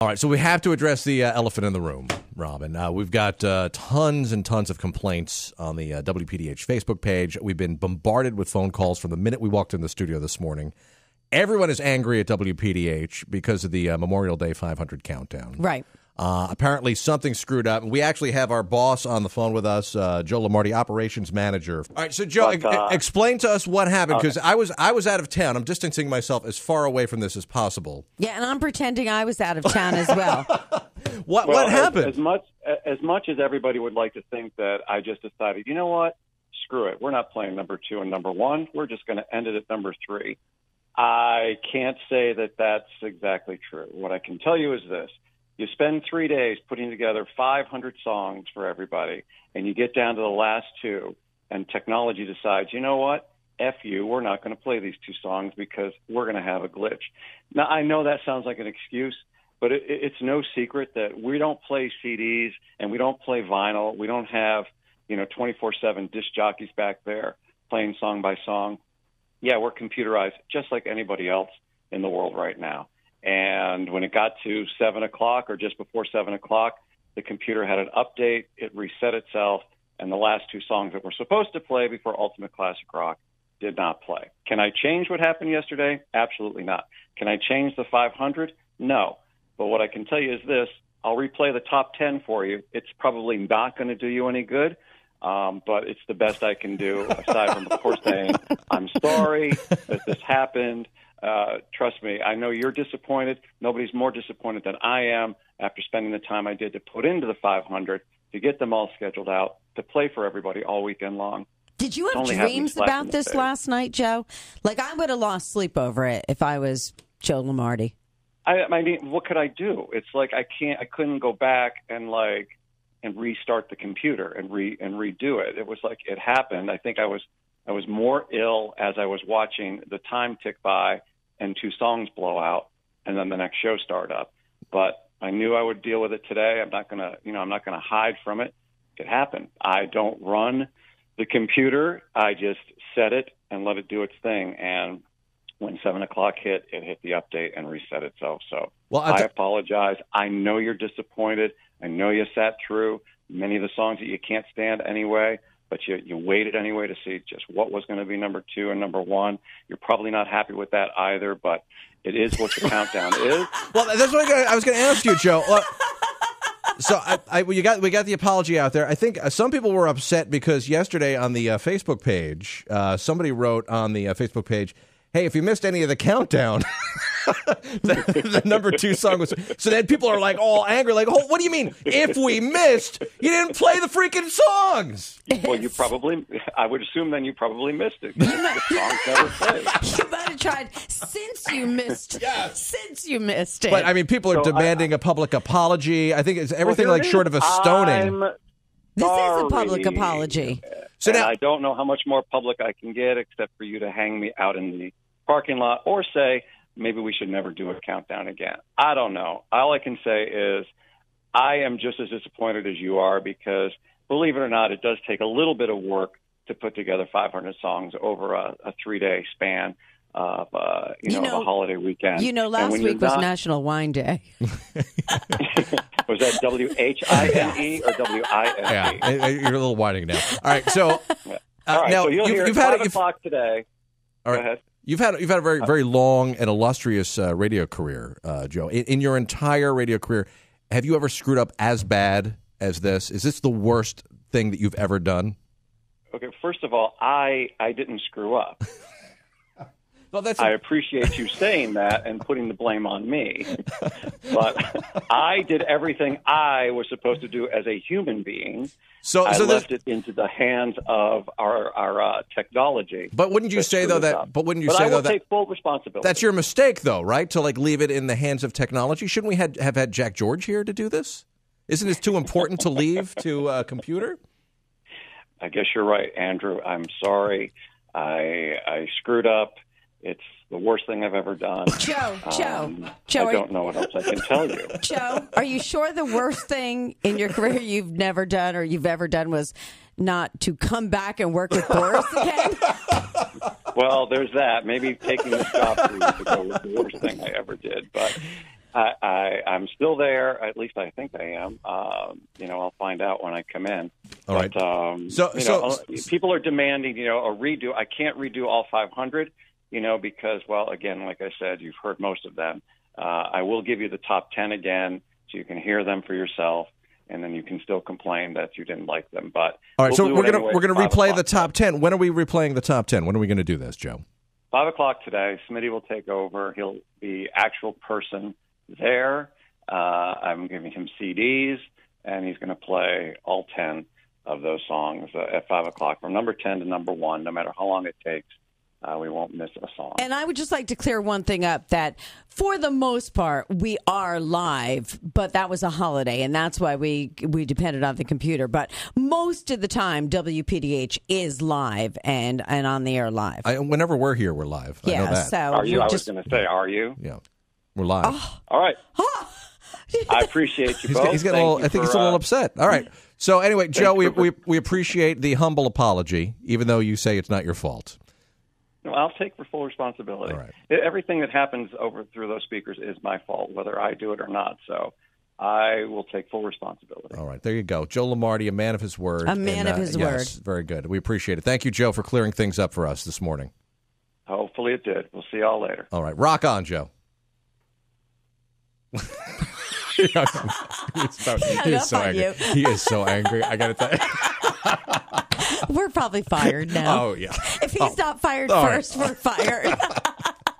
All right, so we have to address the elephant in the room, Robin. We've got tons and tons of complaints on the WPDH Facebook page. We've been bombarded with phone calls from the minute we walked in the studio this morning. Everyone is angry at WPDH because of the Memorial Day 500 countdown. Right. Apparently something screwed up. We actually have our boss on the phone with us, Joe Lombardi, operations manager. All right, so Joe, explain to us what happened, because I was out of town. I'm distancing myself as far away from this as possible. Yeah, and I'm pretending I was out of town as well. What happened? As much as everybody would like to think that I just decided, you know what, screw it. We're not playing number 2 and number 1. We're just going to end it at number 3. I can't say that that's exactly true. What I can tell you is this. You spend 3 days putting together 500 songs for everybody, and you get down to the last 2, and technology decides, you know what, F you, we're not going to play these 2 songs because we're going to have a glitch. Now, I know that sounds like an excuse, but it's no secret that we don't play CDs and we don't play vinyl. We don't have, 24/7 disc jockeys back there playing song by song. Yeah, we're computerized just like anybody else in the world right now. And when it got to 7 o'clock or just before 7 o'clock, the computer had an update. It reset itself. And the last 2 songs that were supposed to play before Ultimate Classic Rock did not play. Can I change what happened yesterday? Absolutely not. Can I change the 500? No. But what I can tell you is this. I'll replay the top 10 for you. It's probably not going to do you any good, but it's the best I can do, aside from, of course, saying, I'm sorry that this happened. Trust me, I know you're disappointed. Nobody's more disappointed than I am after spending the time I did to put into the 500, to get them all scheduled out, to play for everybody all weekend long. Did you have dreams about this last night, Joe? Like, I would have lost sleep over it if I was Joe Lombardi. I mean, what could I do? It's like I couldn't go back and restart the computer and redo it. It was like it happened. I think I was more ill as I was watching the time tick by and 2 songs blow out, and then the next show start up. But I knew I would deal with it today. I'm not gonna hide from it. It happened. I don't run the computer. I just set it and let it do its thing. And when 7 o'clock hit, it hit the update and reset itself. So I apologize. I know you're disappointed. I know you sat through many of the songs that you can't stand anyway, but you waited anyway to see just what was going to be number 2 and number 1. You're probably not happy with that either, but it is what the countdown is. Well, that's what I was going to ask you, Joe. So we got the apology out there. I think some people were upset because yesterday on the Facebook page, somebody wrote on the Facebook page, hey, if you missed any of the countdown, the number 2 song was... So then people are like all angry, like, oh, what do you mean? If we missed, you didn't play the freaking songs. Well, I would assume then you probably missed it. The songs never played. You might have tried since you missed it. But, I mean, people are demanding a public apology. I think it's everything short of a stoning. This is a public apology. So now, I don't know how much more public I can get except for you to hang me out in the parking lot or say maybe we should never do a countdown again. I don't know. All I can say is I am just as disappointed as you are because, believe it or not, it does take a little bit of work to put together 500 songs over a 3-day span of a holiday weekend. Last week was National Wine Day. Was that WHINE or WINE? Yeah, you're a little whining now. All right, so all right, now so you've had 5 o'clock today. All right. Go ahead. You've had a very, very long and illustrious radio career, Joe. In your entire radio career, have you ever screwed up as bad as this? Is this the worst thing that you've ever done? Okay, first of all, I didn't screw up. Well, I appreciate you saying that and putting the blame on me. But I did everything I was supposed to do as a human being. So I left it into the hands of our technology. But wouldn't you say though that? But wouldn't you say though that? I will take full responsibility. That's your mistake, though, right? To leave it in the hands of technology. Shouldn't we have had Jack George here to do this? Isn't it too important to leave to a computer? I guess you're right, Andrew. I'm sorry. I screwed up. It's the worst thing I've ever done. Joe, I don't know what else I can tell you. Joe, are you sure the worst thing in your career you've never done or you've ever done was not to come back and work with Boris again? Well, there's that. Maybe taking this job 3 years ago was the worst thing I ever did. But I'm still there. At least I think I am. I'll find out when I come in. All right. So people are demanding, a redo. I can't redo all 500, because, well, again, like I said, you've heard most of them. I will give you the top 10 again, so you can hear them for yourself, and then you can still complain that you didn't like them. But all right, we're gonna replay the top 10. When are we replaying the top 10? When are we going to do this, Joe? 5:00 today. Smitty will take over. He'll be actual person there. I'm giving him CDs, and he's going to play all 10 of those songs at 5:00 from number 10 to number 1, no matter how long it takes. We won't miss a song. And I would just like to clear one thing up, that for the most part, we are live, but that was a holiday, and that's why we depended on the computer. But most of the time, WPDH is live and on the air live. Whenever we're here, we're live. Yeah, I know that. So are you? I was going to say, are you? Yeah, we're live. Oh. All right. I appreciate you both. He's getting I think he's a little upset. All right. So anyway, Joe, we appreciate the humble apology, even though you say it's not your fault. No, I'll take for full responsibility. All right. Everything that happens through those speakers is my fault, whether I do it or not. So I will take full responsibility. All right. There you go. Joe Lombardi, a man of his word. A man of his word. Yes, very good. We appreciate it. Thank you, Joe, for clearing things up for us this morning. Hopefully it did. We'll see y'all later. All right. Rock on, Joe. He is so angry. He is so angry. I got to tell you. We're probably fired now. Oh, yeah. If he's not fired first, we're fired.